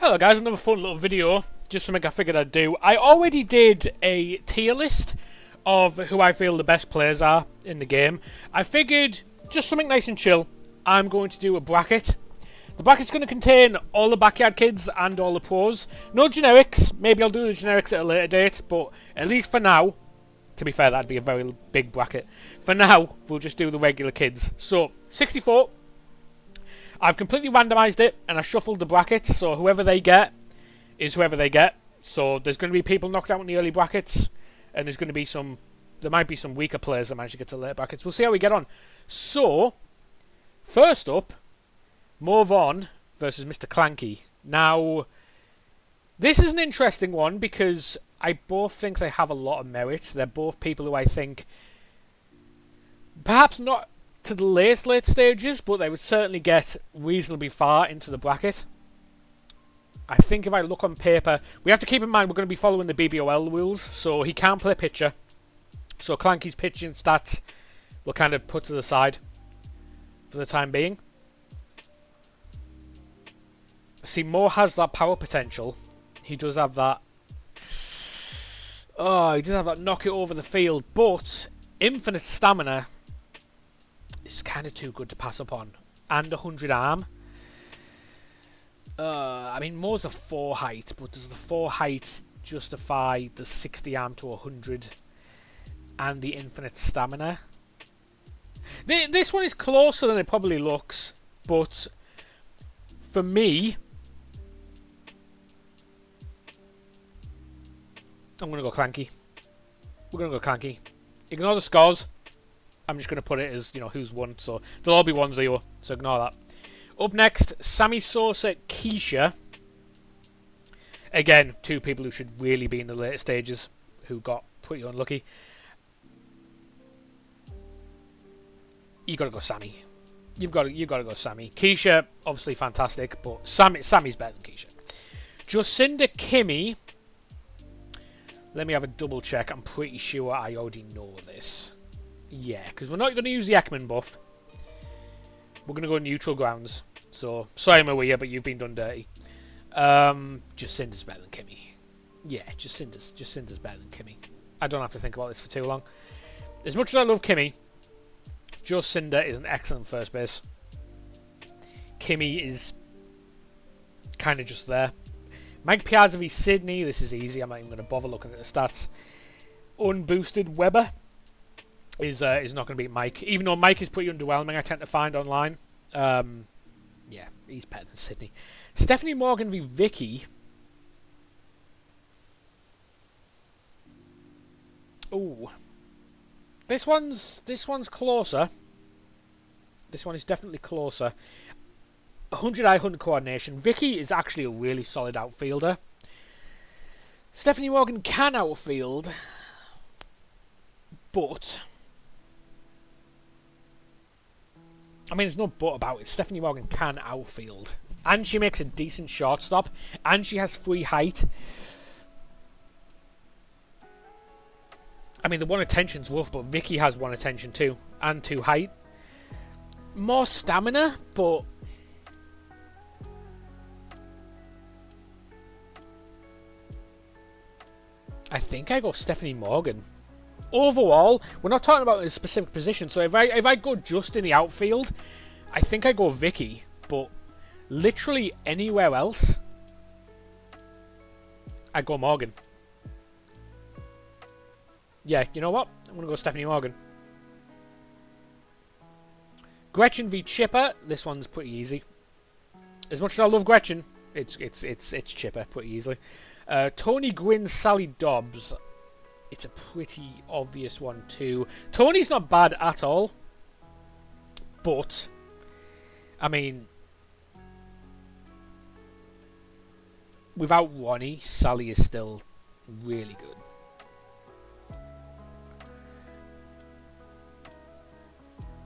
Hello guys, another fun little video, just something I figured I'd do. I already did a tier list of who I feel the best players are in the game. I figured, just something nice and chill, I'm going to do a bracket. The bracket's going to contain all the backyard kids and all the pros. No generics, maybe I'll do the generics at a later date, but at least for now, to be fair, that'd be a very big bracket. For now, we'll just do the regular kids. So, 64. I've completely randomised it, and I shuffled the brackets, so whoever they get is whoever they get. So there's going to be people knocked out in the early brackets, and there's going to be some... There might be some weaker players that manage to get to the later brackets. We'll see how we get on. So, first up, Move On versus Mr. Clanky. Now, this is an interesting one, because I both think they have a lot of merit. They're both people who I think... Perhaps not to the late stages, but they would certainly get reasonably far into the bracket. I think if I look on paper, we have to keep in mind we're going to be following the BBOL rules, so he can't play pitcher. So Clanky's pitching stats will kind of put to the side for the time being. See, Mo has that power potential. He does have that. Oh, he does have that knock it over the field, but infinite stamina. It's kind of too good to pass up on. And 100 arm. I mean, Mo's a 4 height, but does the 4 height justify the 60 arm to 100 and the infinite stamina? This one is closer than it probably looks, but for me, I'm going to go Clanky. We're going to go Clanky. Ignore the scores. I'm just going to put it as, you know, who's won. So they'll all be 1-0. So ignore that. Up next, Sammy Sosa, Keisha. Again, two people who should really be in the later stages, who got pretty unlucky. You got to go Sammy. You've got to go Sammy. Keisha, obviously fantastic, but Sammy's better than Keisha. Jocinda Kimmy. Let me have a double check. I'm pretty sure I already know this. Yeah, because we're not going to use the Ekman buff. We're going to go neutral grounds. So, sorry Maria, but you've been done dirty. Jacinda's better than Kimmy. Yeah, Jacinda's better than Kimmy. I don't have to think about this for too long. As much as I love Kimmy, Jacinda is an excellent first base. Kimmy is kind of just there. Mike Piazza v Sydney. This is easy. I'm not even going to bother looking at the stats. Unboosted Weber is not going to beat Mike, even though Mike is pretty underwhelming. I tend to find online. Yeah, he's better than Sydney. Stephanie Morgan v Vicky. Ooh, this one's closer. This one is definitely closer. 100 eye 100 coordination. Vicky is actually a really solid outfielder. Stephanie Morgan can outfield, but I mean, there's no but about it. Stephanie Morgan can outfield. And she makes a decent shortstop. And she has free height. I mean, the one attention's rough, but Vicky has one attention too. And 2 height. More stamina, but I think I go Stephanie Morgan. Overall, we're not talking about a specific position, so if I go just in the outfield, I think I go Vicky, but literally anywhere else, I go Morgan. Yeah, you know what? I'm going to go Stephanie Morgan. Gretchen v Chipper. This one's pretty easy. As much as I love Gretchen, it's Chipper pretty easily. Tony Gwynn, Sally Dobbs. It's a pretty obvious one too. Tony's not bad at all. But, I mean, without Ronnie, Sally is still really good.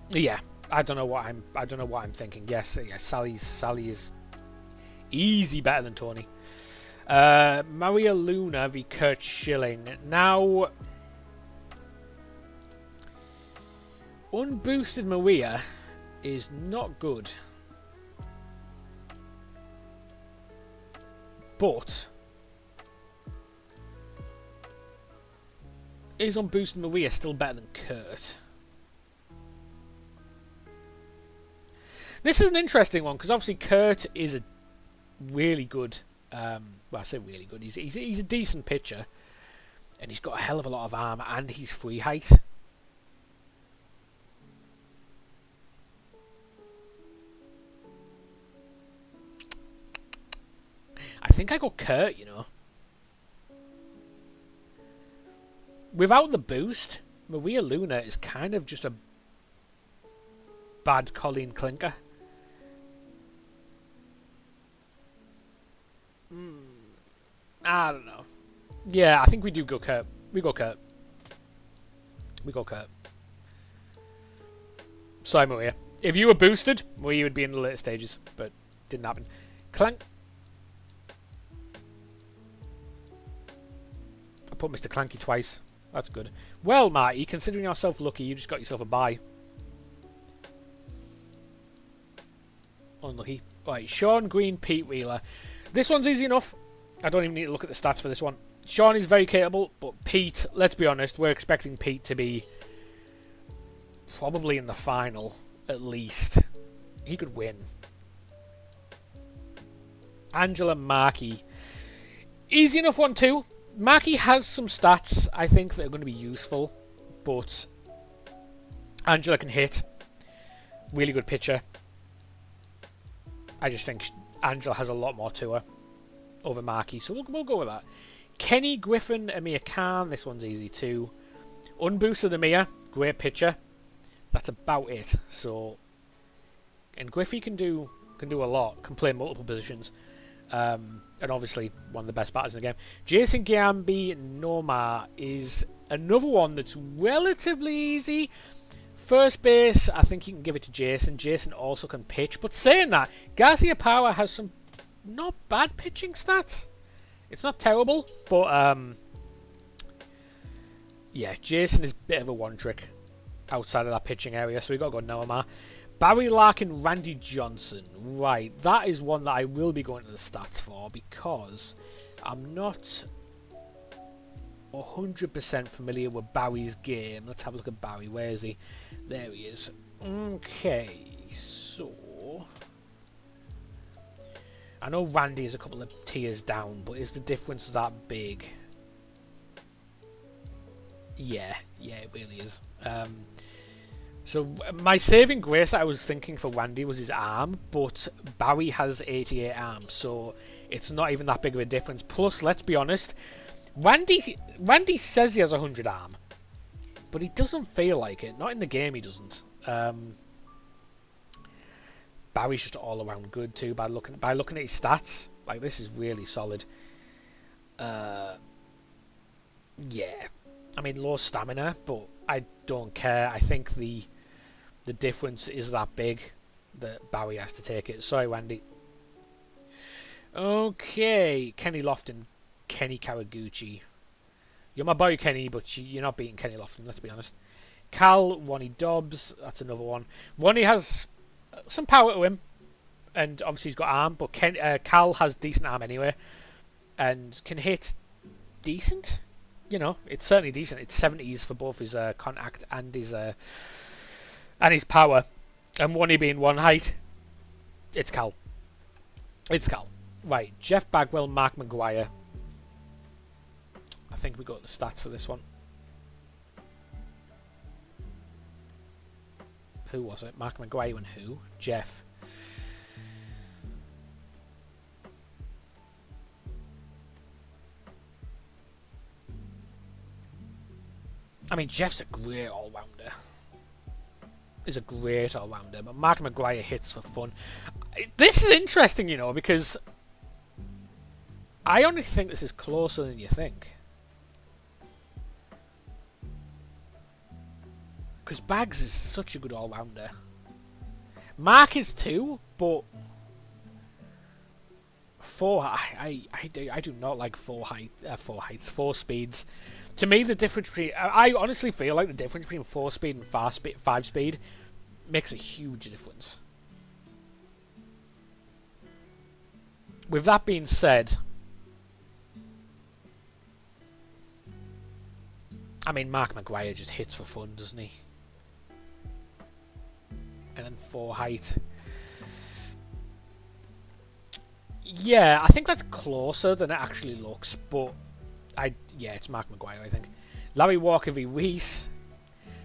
Yeah, I don't know what I'm thinking. Yes, Sally is easy better than Tony. Maria Luna v Kurt Schilling. Now, unboosted Maria is not good. But is unboosted Maria still better than Kurt? This is an interesting one because obviously Kurt is a really good. Well, I say really good. He's a decent pitcher, and he's got a hell of a lot of arm, and he's free height. I think I got Kurt, you know. Without the boost, Maria Luna is kind of just a bad Colleen Clinker. I don't know. Yeah, I think we do go Kurt. We go Kurt. Sorry, Maria. If you were boosted, Maria would be in the later stages, but didn't happen. Clank. I put Mr. Clanky twice. That's good. Well, Marty, considering yourself lucky, you just got yourself a bye. Unlucky. Right, Sean Green, Pete Wheeler. This one's easy enough. I don't even need to look at the stats for this one. Sean is very capable, but Pete, let's be honest, we're expecting Pete to be probably in the final, at least. He could win. Angela Markey. Easy enough one too. Markey has some stats, I think, that are going to be useful, but Angela can hit. Really good pitcher. I just think Angela has a lot more to her over Markey, so we'll go with that. Kenny Griffin, Amir Khan. This one's easy too. Unboosted Amir, great pitcher. That's about it. So, and Griffey can do a lot. Can play multiple positions. And obviously one of the best batters in the game. Jason Giambi Norma is another one that's relatively easy. First base, I think you can give it to Jason. Jason also can pitch. But saying that, Garcia Power has some not bad pitching stats. It's not terrible, but yeah, Jason is a bit of a one trick outside of that pitching area, so we got to go Noamar. Barry Larkin, Randy Johnson. Right, that is one that I will be going to the stats for because I'm not 100% familiar with Barry's game. Let's have a look at Barry. Where is he? There he is. Okay, so I know Randy is a couple of tiers down, but is the difference that big? Yeah, it really is. So my saving grace that I was thinking for Randy was his arm, but Barry has 88 arms, so it's not even that big of a difference. Plus, let's be honest, Randy says he has 100 arm, but he doesn't feel like it. Not in the game, he doesn't. Barry's just all around good too. By looking at his stats, like this is really solid. Yeah, I mean low stamina, but I don't care. I think the difference is that big that Barry has to take it. Sorry, Randy. Okay, Kenny Lofton, Kenny Karaguchi. You're my boy, Kenny, but you're not beating Kenny Lofton. Let's be honest. Cal Ronnie Dobbs. That's another one. Ronnie has some power to him, and obviously he's got arm, but Cal has decent arm anyway, and can hit decent. You know, it's certainly decent. It's 70s for both his contact and his power, and Ronnie being one height. It's Cal. Right, Jeff Bagwell, Mark Maguire. I think we got the stats for this one. Who was it? Mark Maguire and who? Jeff. I mean, Jeff's a great all-rounder. He's a great all-rounder, but Mark Maguire hits for fun. This is interesting, you know, because I honestly think this is closer than you think. Because Bags is such a good all-rounder. Mark is too, but I do not like four speeds. To me, the difference between I honestly feel like the difference between 4 speed and 5 speed makes a huge difference. With that being said, I mean, Mark Maguire just hits for fun, doesn't he? And then 4 height. Yeah, I think that's closer than it actually looks, but yeah, it's Mark Maguire, I think. Larry Walker v Reese.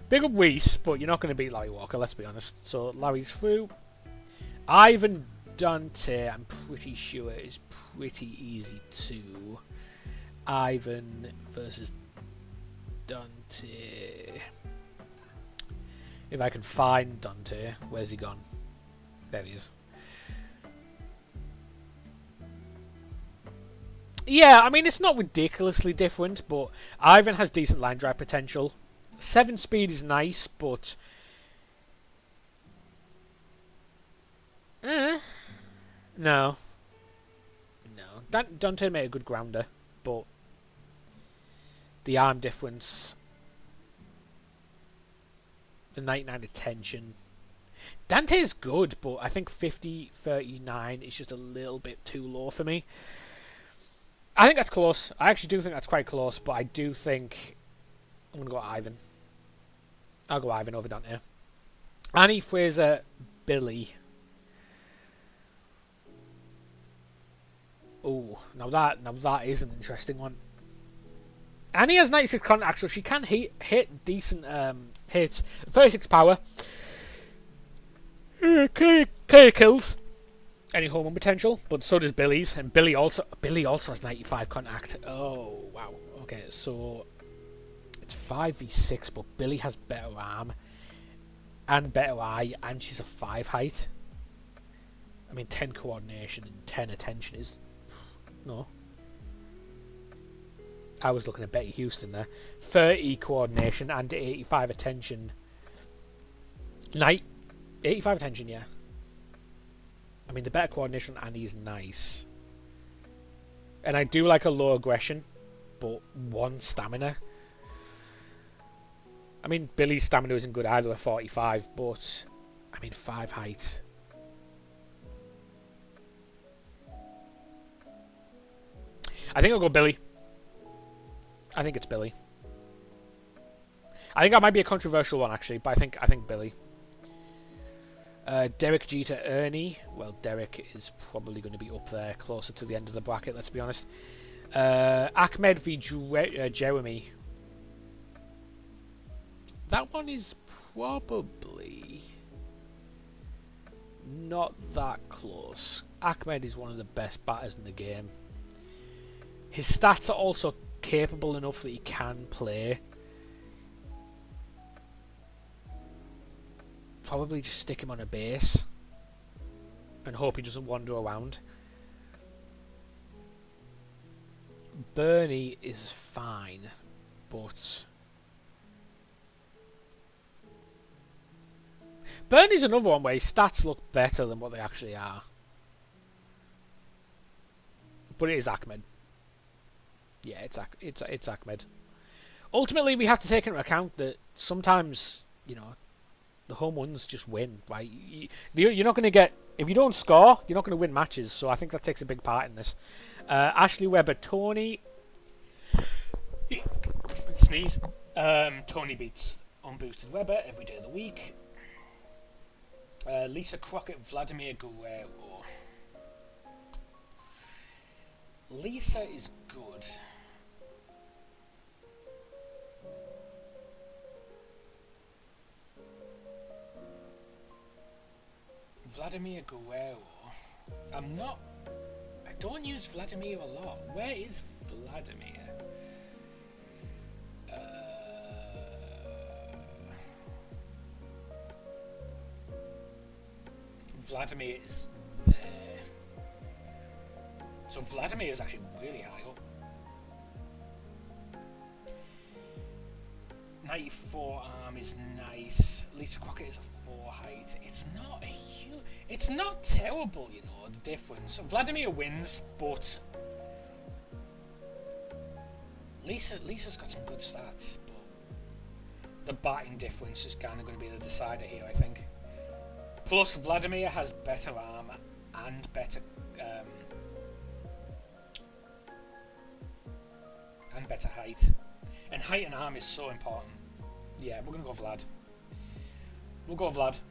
Big up Reese, but you're not going to beat Larry Walker, let's be honest. So Larry's through. Ivan Dante, I'm pretty sure, is pretty easy too. Ivan versus Dante. If I can find Dante, where's he gone? There he is. Yeah, I mean, it's not ridiculously different, but Ivan has decent line drive potential. 7 speed is nice, but... No. No. Dante made a good grounder, but... the arm difference... the 99 attention... Dante is good, but I think 50-39 is just a little bit too low for me. I think that's close. I actually do think that's quite close, but I do think I'm going to go Ivan. I'll go Ivan over Dante. Annie, Fraser, Billy. Oh, now that is an interesting one. Annie has 96 contact, so she can hit decent hits. 36 power. Clear kills. Any home run potential, but so does Billy's, and Billy also has 95 contact. Oh wow. Okay, so it's 5v6, but Billy has better arm and better eye, and she's a 5 height. I mean, 10 coordination and 10 attention is no. I was looking at Betty Houston there. 30 coordination and 85 attention. 85 attention, yeah. I mean, the better coordination on Annie is nice. And I do like a low aggression, but 1 stamina. I mean, Billy's stamina isn't good either at 45, but... I mean, 5 height. I think I'll go Billy. I think it's Billy. I think that might be a controversial one, actually, but I think Billy. Derek Jeter, Ernie. Well, Derek is probably going to be up there, closer to the end of the bracket, let's be honest. Ahmed v Jeremy. That one is probably not that close. Ahmed is one of the best batters in the game. His stats are also capable enough that he can play. Probably just stick him on a base and hope he doesn't wander around. Bernie is fine, but Bernie's another one where his stats look better than what they actually are. But it is Ahmed. Yeah, it's Ahmed. Ultimately, we have to take into account that sometimes, you know, the home ones just win, right? You're not going to get... If you don't score, you're not going to win matches. So I think that takes a big part in this. Ashley Webber, Tony... Sneeze. Tony beats unboosted Webber every day of the week. Lisa Crockett, Vladimir Guerrero. Lisa is good. Vladimir Guerrero. I don't use Vladimir a lot. Where is Vladimir? Vladimir is there. So Vladimir is actually really high up. 94 arm is nice. Lisa Crockett is a 4 height. It's not a huge... It's not terrible, you know, the difference. Vladimir wins, but... Lisa's got some good stats, but... The batting difference is kind of going to be the decider here, I think. Plus, Vladimir has better arm and better... and better height. And height and arm is so important. Yeah, we're going to go Vlad. We'll go Vlad.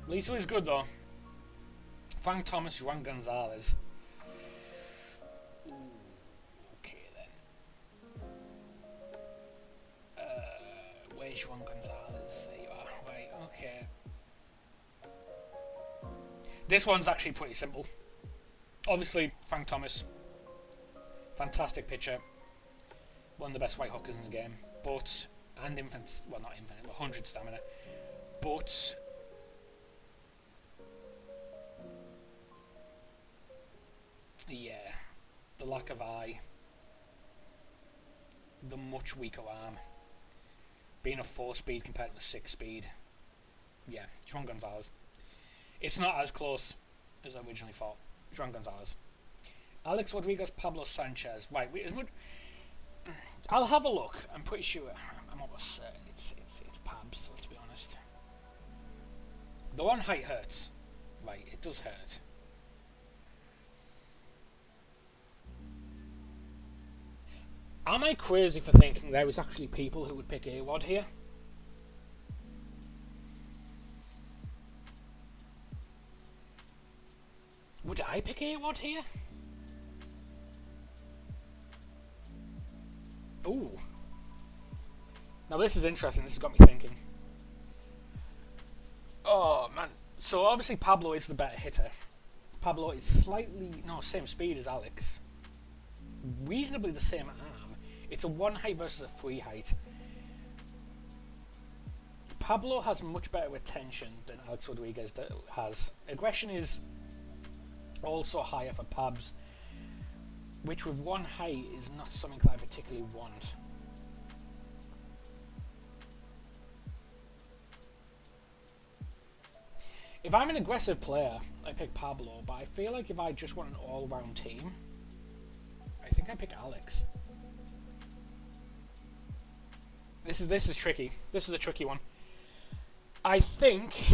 Lisa is good though. Frank Thomas, Juan Gonzalez. Ooh, okay then. Where's Juan Gonzalez? There you are. Right, okay. This one's actually pretty simple. Obviously, Frank Thomas. Fantastic pitcher. One of the best right hookers in the game. But, and infinite, well not infinite, but 100 stamina. But, yeah, the lack of eye. The much weaker arm. Being a 4-speed compared to a 6-speed. Yeah, Juan Gonzalez. It's not as close as I originally thought. Juan Gonzalez. Alex Rodriguez, Pablo Sanchez. Right, I'll have a look. I'm pretty sure. I'm almost certain it's Pabs, let's be honest. The one height hurts. Right, it does hurt. Am I crazy for thinking there was actually people who would pick A-Wad here? Would I pick A-Wad here? Ooh. Now this is interesting. This has got me thinking. Oh, man. So obviously Pablo is the better hitter. Pablo is same speed as Alex. Reasonably the same arm. It's a 1 height versus a 3 height. Pablo has much better retention than Alex Rodriguez has. Aggression is also higher for Pabs, which with 1 height is not something that I particularly want. If I'm an aggressive player, I pick Pablo, but I feel like if I just want an all-round team, I think I pick Alex. This is tricky. This is a tricky one. I think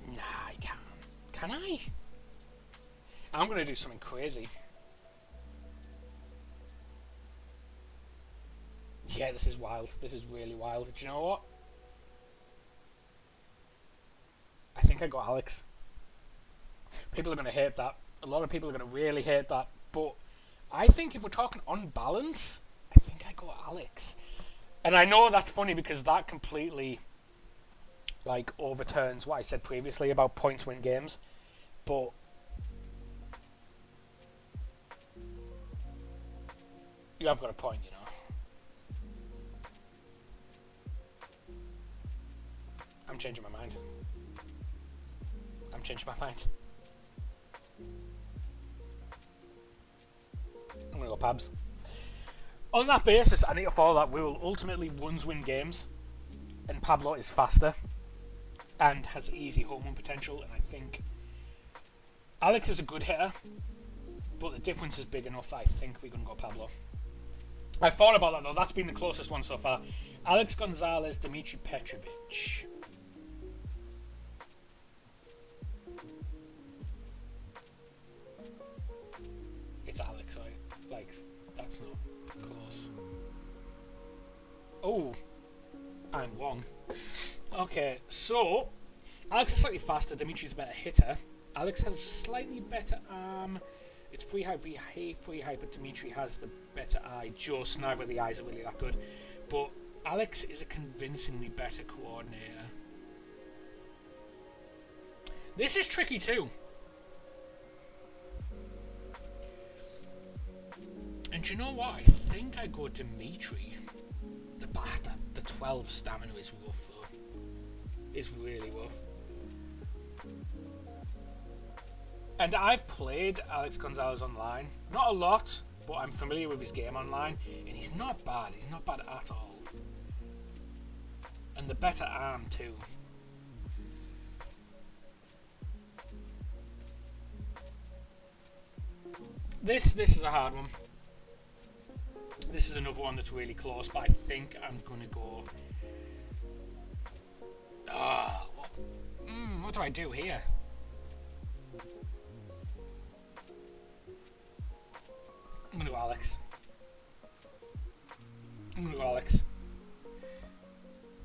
nah, I can't. Can I? I'm gonna do something crazy. Yeah, this is wild. This is really wild. Do you know what? I think I got Alex. People are going to hate that. A lot of people are going to really hate that. But I think if we're talking on balance, I think I got Alex. And I know that's funny because that completely overturns what I said previously about points win games. But you have got a point, you know. I'm changing my mind. I'm changing my mind. I'm going to go Pabs. On that basis, I need to follow that rule. Ultimately, runs win games. And Pablo is faster. And has easy home run potential. And I think Alex is a good hitter. But the difference is big enough that I think we're going to go Pablo. I thought about that though. That's been the closest one so far. Alex Gonzalez, Dmitry Petrovic. It's Alex, right? That's not close. Oh, I'm wrong. Okay, so Alex is slightly faster. Dimitri's a better hitter. Alex has a slightly better arm. It's free high, but Dimitri has the better eye. Just neither of the eyes are really that good. But Alex is a convincingly better coordinator. This is tricky too. And you know what? I think I go Dimitri. The 12 stamina is rough though. It's really rough. And I've played Alex Gonzalez online. Not a lot, but I'm familiar with his game online. And he's not bad. He's not bad at all. And the better arm too. This is a hard one. This is another one that's really close, but I think I'm going to go... What do I do here? I'm gonna go Alex.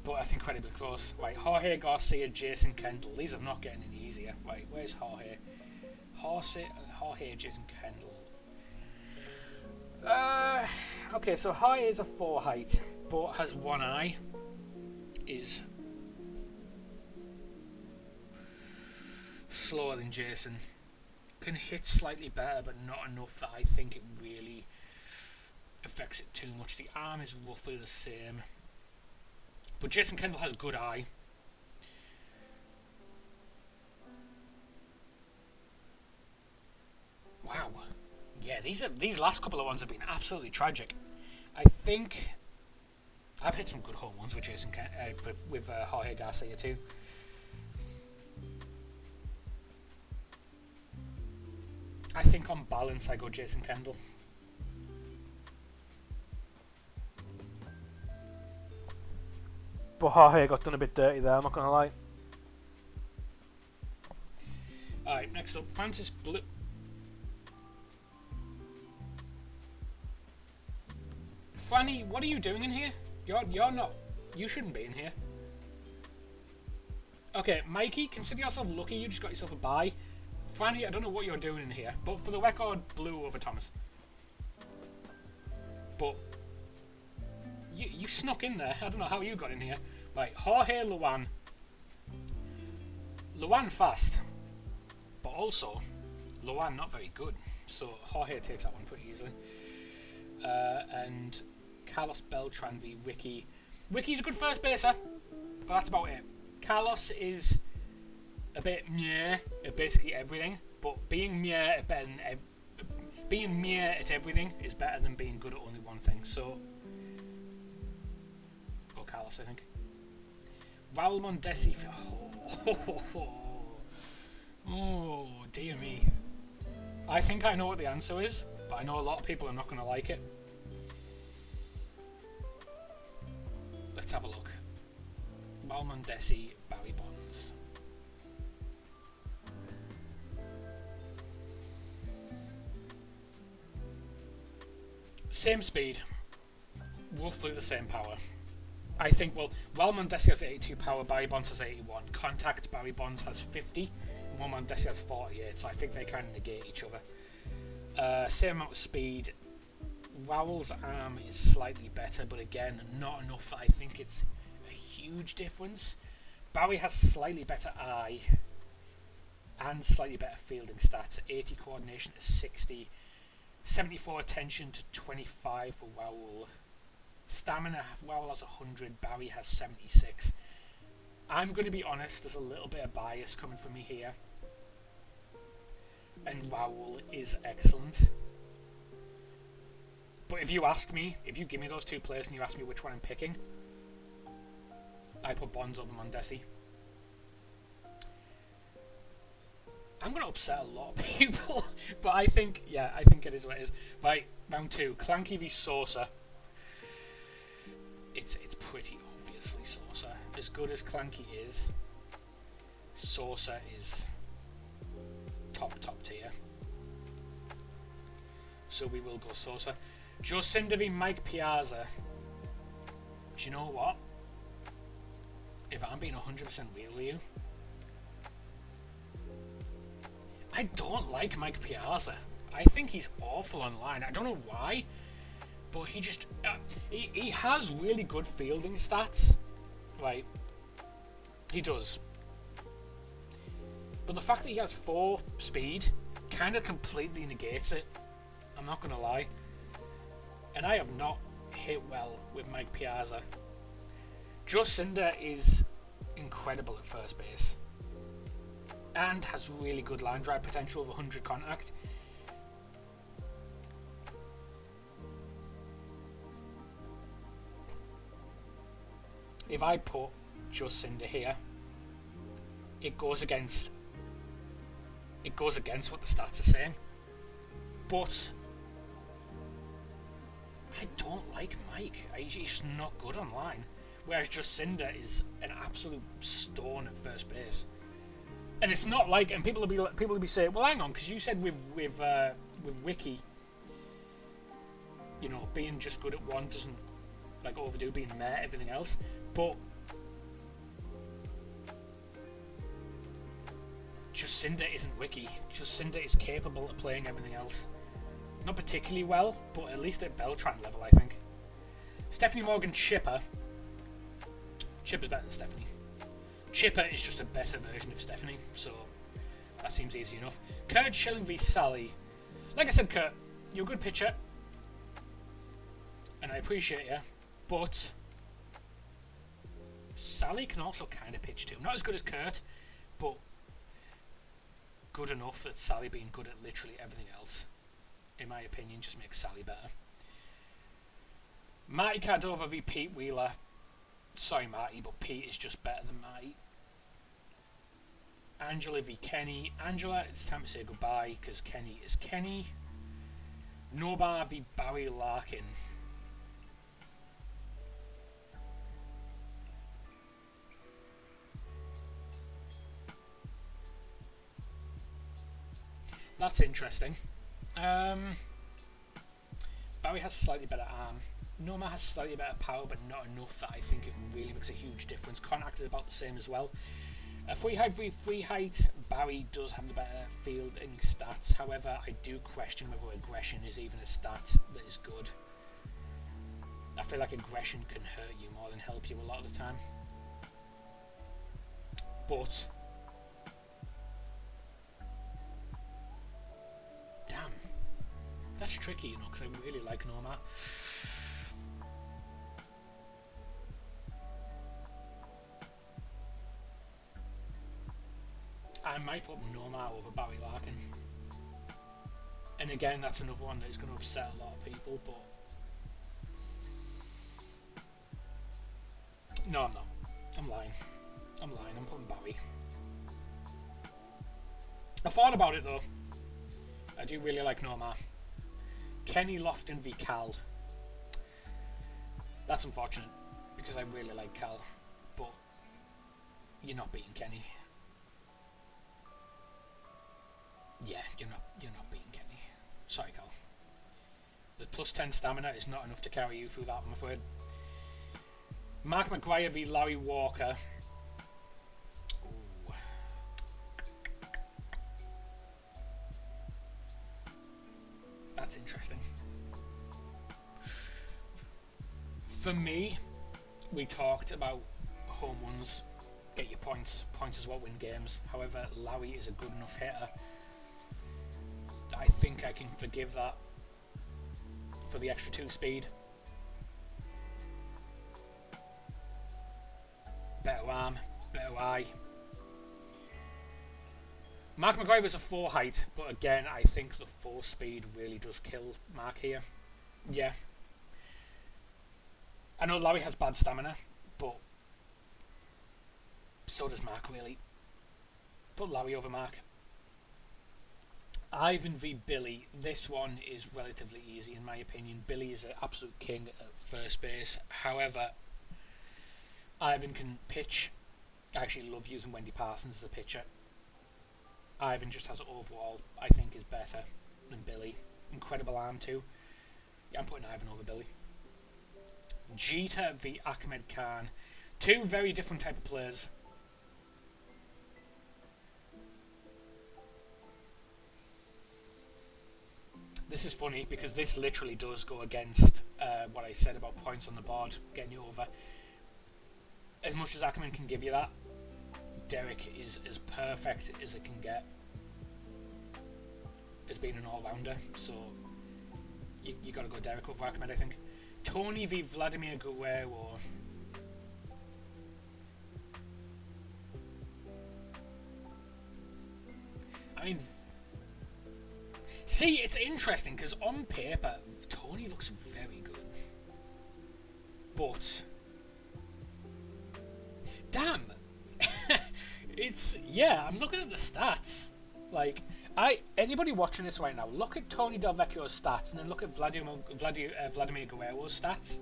But that's incredibly close. Right, Jorge Garcia, Jason Kendall. These are not getting any easier. Right, where's Jorge? Jorge, Jason Kendall. Okay, so Jorge is a 4 height, but has 1 eye. Is slower than Jason. Can hit slightly better, but not enough that I think it really affects it too much. The arm is roughly the same. But Jason Kendall has good eye. Wow. Yeah, these last couple of ones have been absolutely tragic. I think I've hit some good home ones with with Jorge Garcia too. I think on balance I go Jason Kendall. But Jorge got done a bit dirty there, I'm not gonna lie. Alright, next up, Francis Blue. Franny, what are you doing in here? You're not. You shouldn't be in here. Okay, Mikey, consider yourself lucky you just got yourself a bye. Franny, I don't know what you're doing in here, but for the record, Blue over Thomas. But you snuck in there. I don't know how you got in here. Right, Jorge Luan. Luan fast, but also Luan not very good. So Jorge takes that one pretty easily. And Carlos Beltran v Ricky. Ricky's a good first baser, but that's about it. Carlos is a bit meh at basically everything, but being meh at everything is better than being good at only one thing. So, go Carlos, I think. Raul Mondesi. Oh, dear me. I think I know what the answer is, but I know a lot of people are not going to like it. Let's have a look. Raul Mondesi, Barry Bonds. Same speed, roughly the same power. I think, well, Raul Mondesi has 82 power, Barry Bonds has 81. Contact, Barry Bonds has 50, and Raul Mondesi has 48, so I think they kind of negate each other. Same amount of speed. Raul's arm is slightly better, but again, not enough that I think it's a huge difference. Barry has slightly better eye and slightly better fielding stats. 80 coordination to 60. 74 attention to 25 for Raul. Stamina, Raul has 100, Barry has 76. I'm going to be honest, there's a little bit of bias coming from me here. And Raul is excellent. But if you ask me, if you give me those two players and you ask me which one I'm picking, I put Bonds over Mondesi. I'm going to upset a lot of people, but I think it is what it is. Right, round 2, Clanky v Sosa. It's pretty obviously Sosa. As good as Clanky is, Sosa is top tier. So we will go Sosa. Joe Cinder v Mike Piazza. Do you know what? If I'm being 100% real with you, I don't like Mike Piazza. I think he's awful online. I don't know why, but he just he has really good fielding stats, right? He does. But the fact that he has 4 speed kind of completely negates it. I'm not gonna lie. And I have not hit well with Mike Piazza. Joe Cinder is incredible at first base and has really good line drive potential of 100 contact. If I put Joe Cinder here, it goes against what the stats are saying. But I don't like Mike. He's just not good online. Whereas Jacinda is an absolute stone at first base. And it's not like, and people will be saying, well, hang on, because you said with Wiki, you know, being just good at one doesn't like overdo being meh everything else, but just Cinder isn't Wiki. Just Cinder is capable of playing everything else. Not particularly well, but at least at Beltran level, I think. Stephanie Morgan Chipper. Chipper's better than Stephanie. Chipper is just a better version of Stephanie, so that seems easy enough. Kurt Schilling v Sally. Like I said, Kurt, you're a good pitcher, and I appreciate you, but Sally can also kind of pitch too. Not as good as Kurt, but good enough that Sally being good at literally everything else, in my opinion, just makes Sally better. Marty Cardova v Pete Wheeler. Sorry, Marty, but Pete is just better than Marty. Angela v Kenny. Angela, it's time to say goodbye because Kenny is Kenny. Nobar v Barry Larkin. That's interesting. Barry has slightly better arm. Noma has slightly better power, but not enough that I think it really makes a huge difference. Contact is about the same as well. Free height, Barry does have the better fielding stats. However, I do question whether aggression is even a stat that is good. I feel like aggression can hurt you more than help you a lot of the time. But damn, that's tricky, you know, because I really like Noma. I might put Noma over Barry Larkin. And again, that's another one that is going to upset a lot of people, but no, I'm not. I'm lying. I'm putting Barry. I thought about it though. I do really like Noma. Kenny Lofton v Cal. That's unfortunate because I really like Cal, but you're not beating Kenny. Yeah, you're not beating Kenny. Sorry, Cal. The plus 10 stamina is not enough to carry you through that, I'm afraid. Mark McGuire v Larry Walker. Ooh. That's interesting. For me, we talked about home runs. Get your points. Points is what win games. However, Larry is a good enough hitter. I think I can forgive that for the extra 2 speed. Better arm, better eye. Mark McGuire was a 4 height, but again, I think the 4 speed really does kill Mark here. Yeah. I know Larry has bad stamina, but so does Mark really. Put Larry over Mark. Ivan v Billy. This one is relatively easy in my opinion. Billy is an absolute king at first base. However, Ivan can pitch. I actually love using Wendy Parsons as a pitcher. Ivan just has overall, I think, is better than Billy. Incredible arm too. Yeah, I'm putting Ivan over Billy. Jeter v Ahmed Khan. 2 very different type of players. This is funny because this literally does go against what I said about points on the board getting you over. As much as Ackerman can give you that, Derek is as perfect as it can get as being an all-rounder. So you got to go Derek over Ackerman, I think. Tony v Vladimir Guerrero. I mean, see, it's interesting because on paper, Tony looks very good. But, damn, yeah, I'm looking at the stats. Like, anybody watching this right now, look at Tony Del Vecchio's stats and then look at Vladimir Guerrero's stats.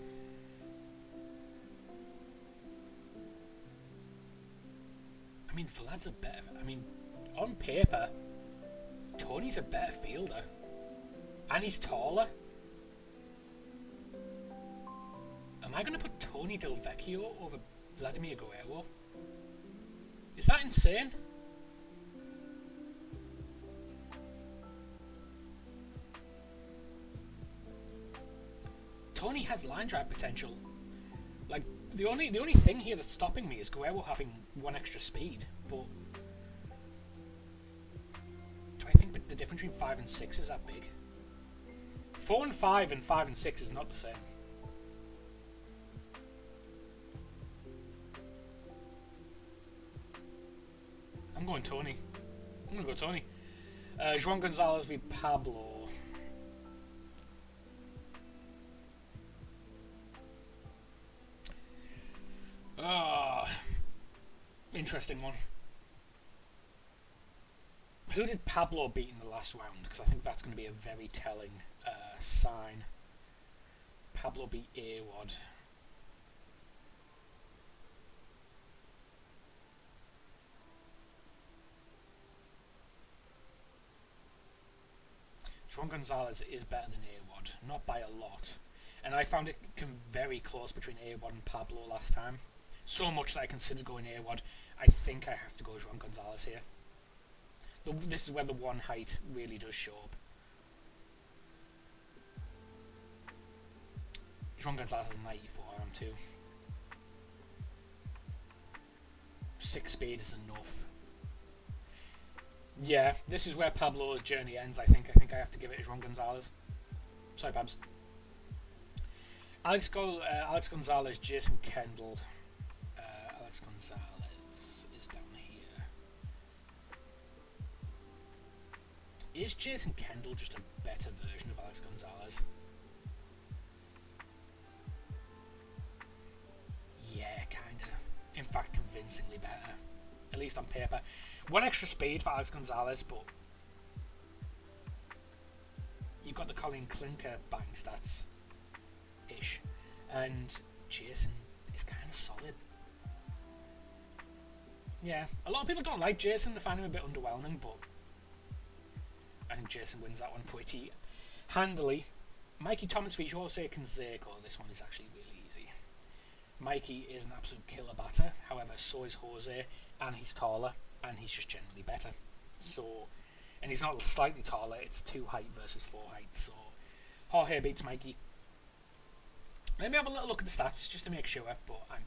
I mean, Vlad's a better. I mean, on paper, Tony's a better fielder. And he's taller. Am I going to put Tony Del Vecchio over Vladimir Guerrero? Is that insane? Tony has line drive potential. Like, the only thing here that's stopping me is Guerrero having one extra speed, but do I think the difference between 5 and 6 is that big? 4 and 5 and 5 and 6 is not the same. I'm going Tony. I'm going to go Tony. Juan Gonzalez v Pablo. Interesting one. Who did Pablo beat in the last round? Because I think that's going to be a very telling sign. Pablo beat Awad. Juan Gonzalez is better than Awad, not by a lot. And I found it very close between Awad and Pablo last time. So much that I considered going Awad. I think I have to go Juan Gonzalez here. This is where the one height really does show up. Juan Gonzalez is 94 arm too. 6 speed is enough. Yeah, this is where Pablo's journey ends, I think. I think I have to give it to Juan Gonzalez. Sorry, Pabs. Alex Gonzalez, Jason Kendall. Alex Gonzalez is down here. Is Jason Kendall just a better version of Alex Gonzalez? Yeah, kinda. In fact, convincingly better. At least on paper. 1 extra speed for Alex Gonzalez, but you've got the Colin Clinker batting stats ish, and Jason is kind of solid. Yeah, a lot of people don't like Jason, they find him a bit underwhelming, but I think Jason wins that one pretty handily. Mikey Thomas v Jose Canseco. This one is actually really easy. Mikey is an absolute killer batter, however so is Jose, and he's taller, and he's just generally better. So, and he's not slightly taller, it's 2 height versus 4 height, so Jorge beats Mikey. Let me have a little look at the stats just to make sure, but I'm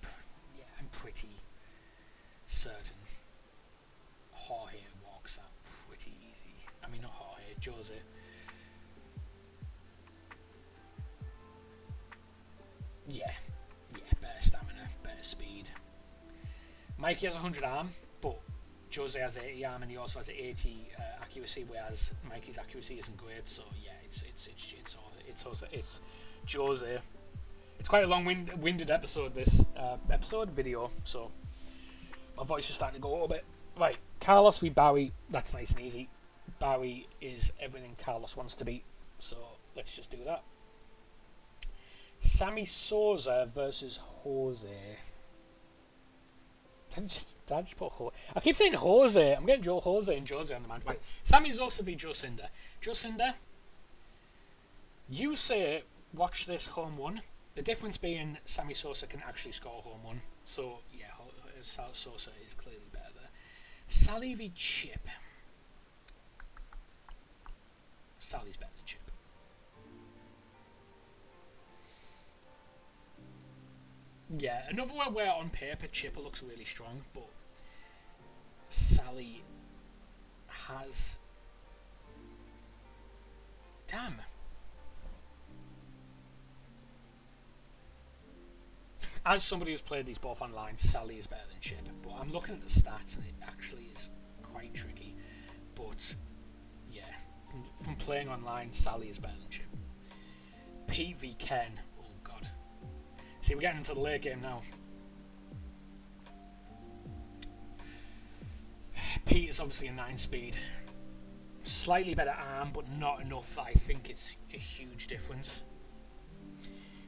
pretty certain Jorge walks that pretty easy. I mean, not Jorge, Jose. Yeah, better stamina, better speed. Mikey has 100 arm, but Jose has 80 arm, and he also has 80 accuracy, whereas Mikey's accuracy isn't great. So yeah, it's Jose. It's quite a long-winded episode, this video, so my voice is starting to go a little bit. Right, Carlos v Barry. That's nice and easy. Barry is everything Carlos wants to be, so let's just do that. Sammy Sosa versus Jose. Did I just put Jose? I keep saying Jose. I'm getting Joe Jose and Jose on the mind. Right. Sammy Sosa v Jocinda. Jocinda, you say watch this home run. The difference being Sammy Sosa can actually score a home run. So yeah, Sosa is clearly better there. Sally v Chip. Sally's better than Chip. Yeah, another one where on paper Chipper looks really strong, but Sally has... Damn. As somebody who's played these both online, Sally is better than Chip, but I'm looking at the stats and it actually is quite tricky. But yeah, from playing online, Sally is better than Chip. Pete v Ken. Oh god. See, we're getting into the late game now. Pete is obviously a 9 speed. Slightly better arm, but not enough that I think it's a huge difference.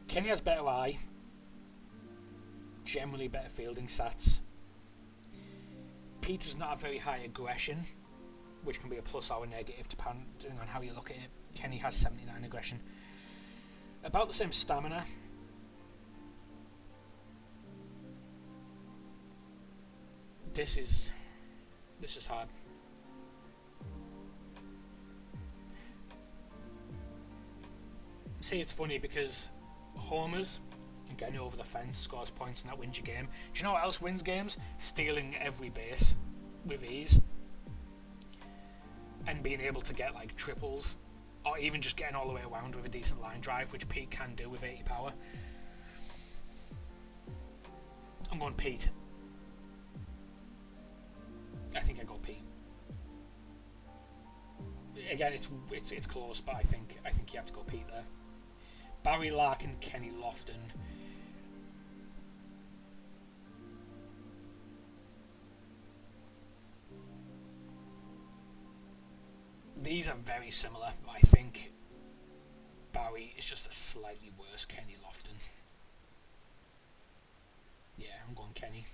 Kenny has better eye. Generally better fielding stats. Pete does not have very high aggression, which can be a plus or a negative depending on how you look at it. Kenny has 79 aggression. About the same stamina. This is hard. See, it's funny because homers and getting over the fence scores points and that wins your game. Do you know what else wins games? Stealing every base with ease. And being able to get like triples. Or even just getting all the way around with a decent line drive, which Pete can do with 80 power. I'm going Pete. I think I go Pete. Again, it's close, but I think you have to go Pete there. Barry Larkin, Kenny Lofton. These are very similar, but I think Barry is just a slightly worse Kenny Lofton. Yeah, I'm going Kenny.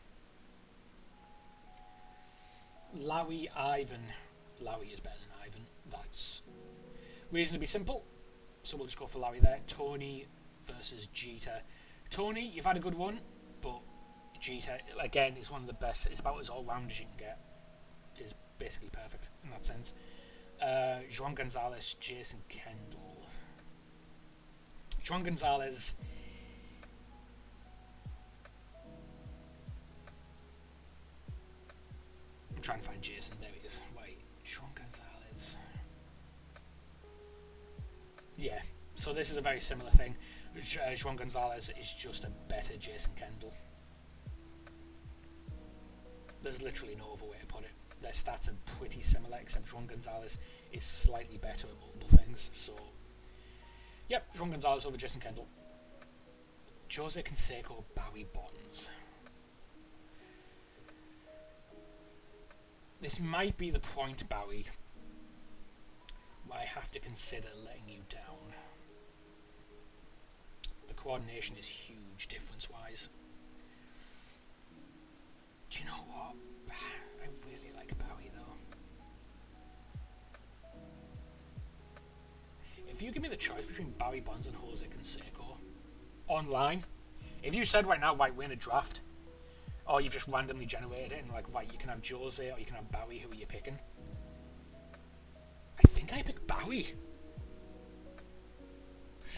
Larry, Ivan. Larry is better than Ivan. That's reasonably simple. So we'll just go for Larry there. Tony versus Jeter. Tony, you've had a good one, but Jeter, again, is one of the best. It's about as all-round as you can get. Is basically perfect in that sense. Juan Gonzalez, Jason Kendall. Juan Gonzalez. I'm trying to find Jason. There he is. Wait, Juan Gonzalez. Yeah, so this is a very similar thing. Juan Gonzalez is just a better Jason Kendall. There's literally no other way to put it. Their stats are pretty similar, except Juan Gonzalez is slightly better at multiple things. So, yep, Juan Gonzalez over Jason Kendall. Jose Canseco, Barry Bonds. This might be the point, Barry, where I have to consider letting you down. The coordination is huge difference-wise. Do you know what? I really like Barry, though. If you give me the choice between Barry Bonds and Jose Canseco online, if you said right now, right, we're in a draft, or you've just randomly generated it and like, right, you can have Jose or you can have Barry, who are you picking? I think I pick Barry.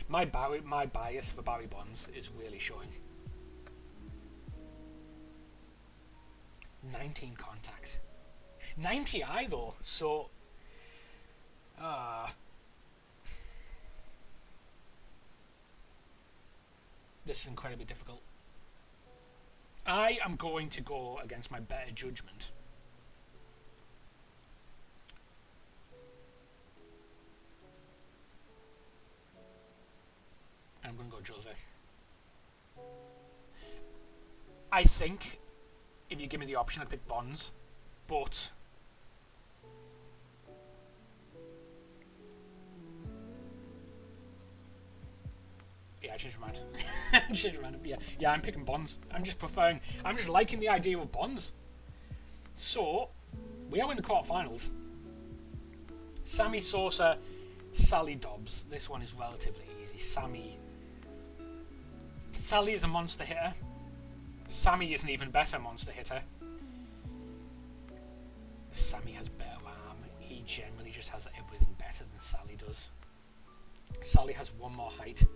My bias for Barry Bonds is really showing. 19 contact. 90 I though, so this is incredibly difficult. I am going to go against my better judgment. I'm going to go Jose. I think if you give me the option, I'd pick Bonds, but yeah, I changed my mind. Yeah, I'm picking Bonds. I'm just liking the idea of Bonds. So, we are in the quarterfinals. Sammy Sosa, Sally Dobbs. This one is relatively easy. Sally is a monster hitter. Sammy is an even better monster hitter. Sammy has better arm. He generally just has everything better than Sally does. Sally has one more height.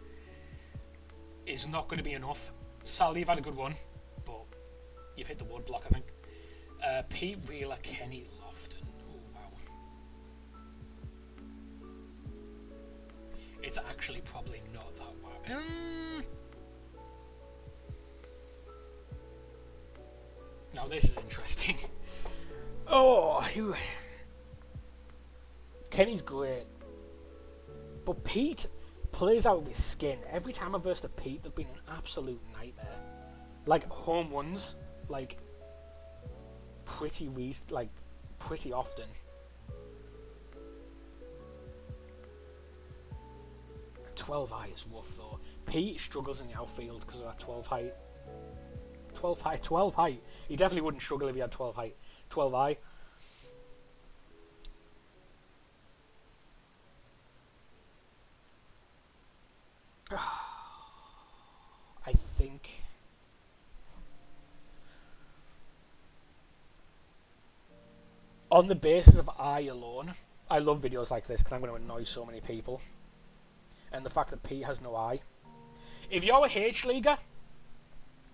Is not going to be enough. Sally, you've had a good one, but you've hit the wood block, I think. Pete Wheeler, Kenny Lofton. Oh, wow. It's actually probably not that wow. Now this is interesting. Kenny's great, but Pete plays out of his skin. Every time I've versed a Pete, they've been an absolute nightmare. Like home runs, like pretty often. A 12 high is rough though. Pete struggles in the outfield because of that 12 height. 12 height. He definitely wouldn't struggle if he had 12 height. 12 high. On the basis of I alone, I love videos like this because I'm going to annoy so many people. And the fact that Pete has no I. If you're a H-leaguer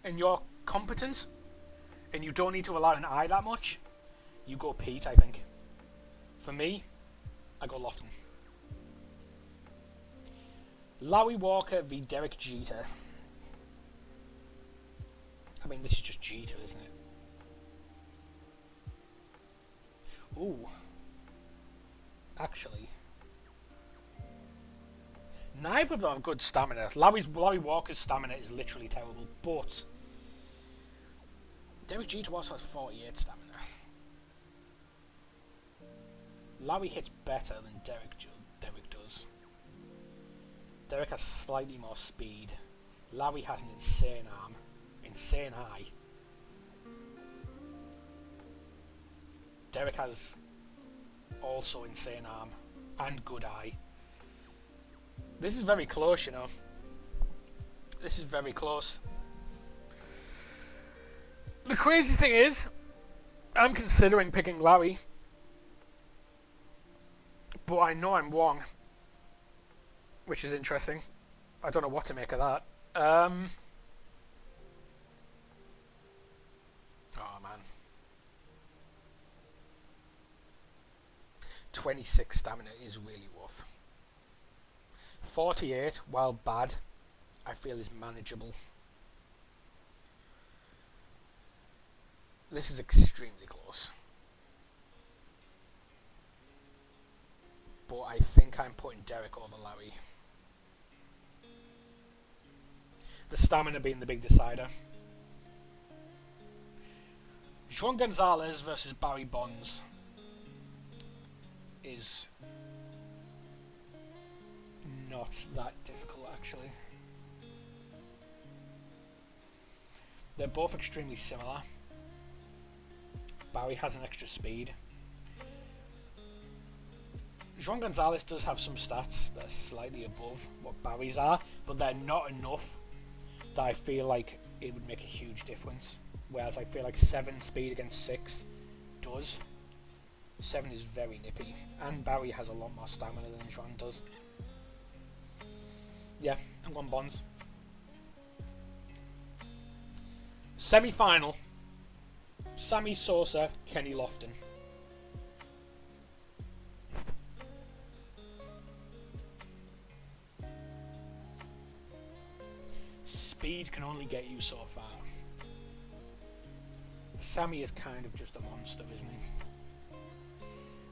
and you're competent and you don't need to allow an I that much, you go Pete, I think. For me, I go Lofton. Larry Walker v Derek Jeter. I mean, this is just Jeter, isn't it? Ooh. Actually. Neither of them have good stamina. Larry Walker's stamina is literally terrible, but Derek Jeter also has 48 stamina. Larry hits better than Derek does. Derek has slightly more speed. Larry has an insane arm. Insane eye. Derek has also insane arm and good eye. This is very close, you know. This is very close. The crazy thing is, I'm considering picking Larry, but I know I'm wrong, which is interesting. I don't know what to make of that. Oh man. 26 stamina is really rough. 48, while bad, I feel is manageable. This is extremely close. But I think I'm putting Derek over Larry. The stamina being the big decider. Juan Gonzalez versus Barry Bonds is not that difficult, actually. They're both extremely similar. Barry has an extra speed. Juan Gonzalez does have some stats that are slightly above what Barry's are, but they're not enough that I feel like it would make a huge difference. Whereas I feel like 7 speed against 6 does. 7 is very nippy, and Barry has a lot more stamina than Juan does. Yeah, I'm going Bonds. Semi-final. Sammy Sosa, Kenny Lofton. Speed can only get you so far. Sammy is kind of just a monster, isn't he?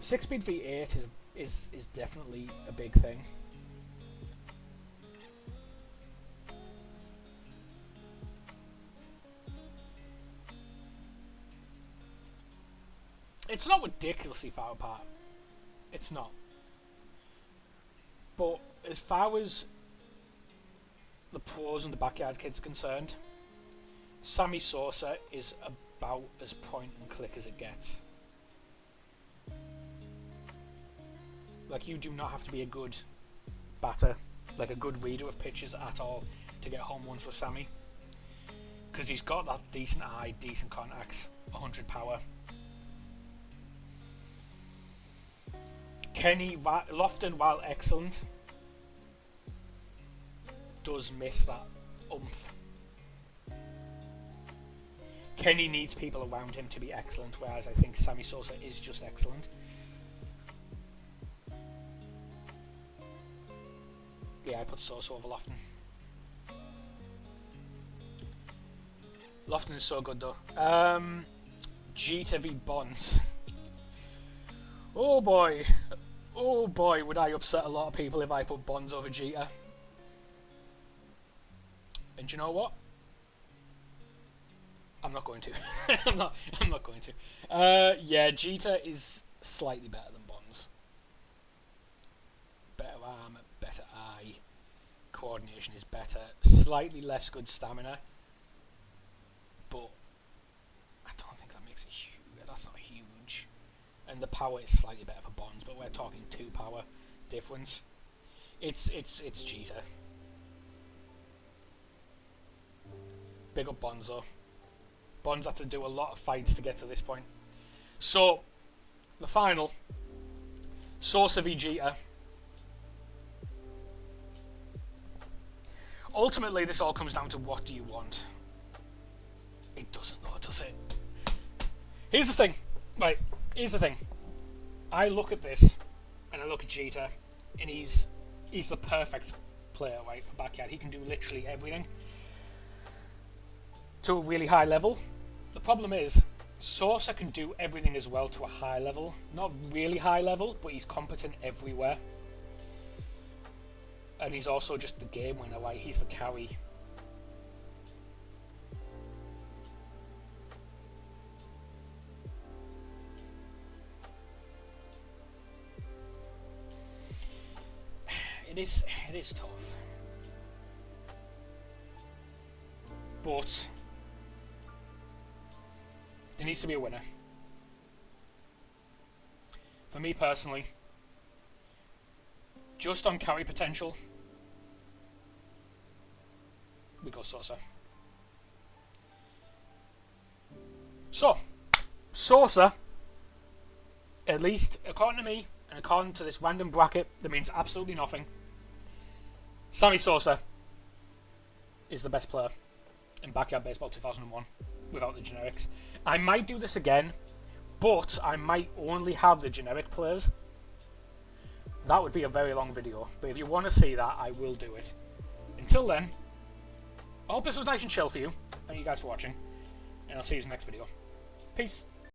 6 speed v8 is definitely a big thing. It's not ridiculously far apart. It's not. But as far as the pros and the backyard kids are concerned, Sammy Sosa is about as point and click as it gets. Like, you do not have to be a good batter, like a good reader of pitches at all, to get home runs with Sammy. Because he's got that decent eye, decent contact, 100 power. Kenny Lofton, while excellent, does miss that oomph. Kenny needs people around him to be excellent, whereas I think Sammy Sosa is just excellent. Yeah, I put Sosa over Lofton. Lofton is so good though. Jeter v Bonds. Oh boy, would I upset a lot of people if I put Bonds over Jeter. And you know what? I'm not going to. I'm not going to. Yeah, Jeter is slightly better than Bonds. Better arm, better eye. Coordination is better. Slightly less good stamina. But I don't think that makes a huge. That's not huge. And the power is slightly better for Bonds, but we're talking 2 power difference. It's Jeter. Big up Bonzo. Bonds had to do a lot of fights to get to this point. So, the final. Sosa v Jeter. Ultimately, this all comes down to what do you want. It doesn't though, does it? Here's the thing. Right, here's the thing. I look at this, and I look at Jeter, and he's the perfect player, right, for backyard. He can do literally everything to a really high level. The problem is, Sosa can do everything as well to a high level. Not really high level, but he's competent everywhere. And he's also just the game winner, right? He's the carry. It is tough. But there needs to be a winner. For me personally, just on carry potential, we go Sosa. So, Sosa, at least according to me, and according to this random bracket that means absolutely nothing, Sammy Sosa is the best player in Backyard Baseball 2001 without the generics. I might do this again, but I might only have the generic players. That would be a very long video, but if you want to see that, I will do it. Until then, I hope this was nice and chill for you. Thank you guys for watching, and I'll see you in the next video. Peace.